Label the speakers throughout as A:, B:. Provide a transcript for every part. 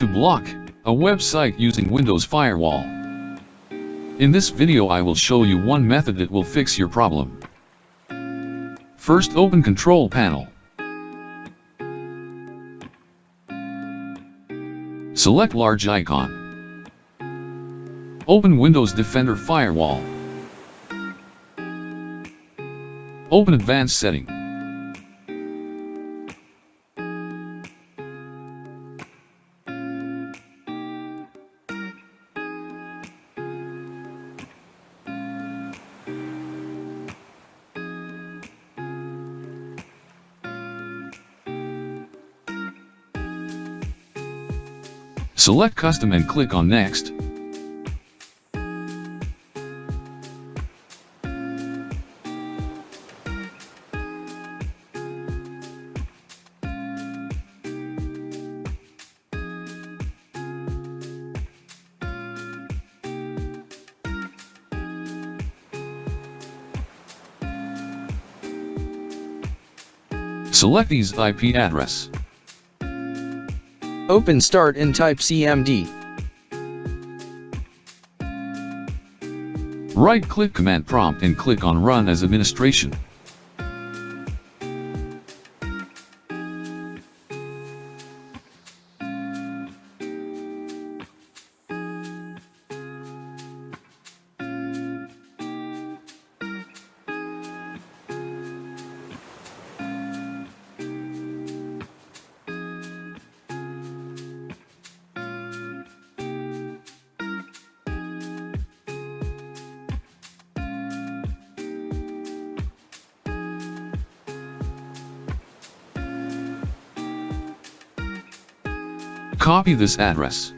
A: To block a website using Windows Firewall. In this video I will show you one method that will fix your problem. First, open Control Panel. Select large icon. Open Windows Defender Firewall. Open Advanced Setting. Select Custom and click on Next. Select these IP address.
B: Open Start and type CMD.
A: Right-click Command Prompt and click on Run as Administration. Copy this address.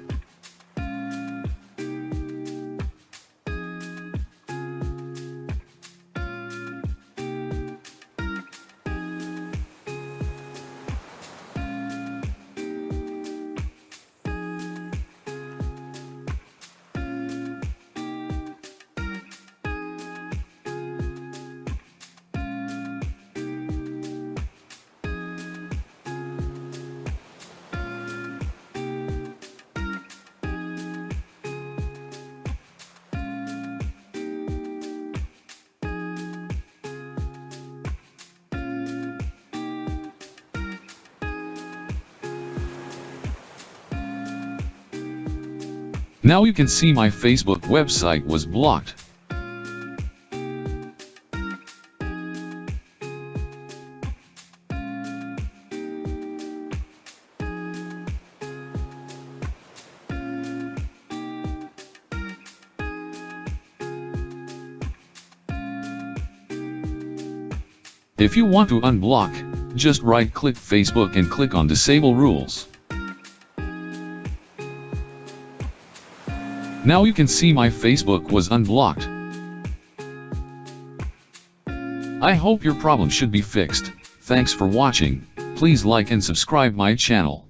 A: Now you can see my Facebook website was blocked. If you want to unblock, just right-click Facebook and click on Disable Rules. Now you can see my Facebook was unblocked. I hope your problem should be fixed. Thanks for watching. Please like and subscribe my channel.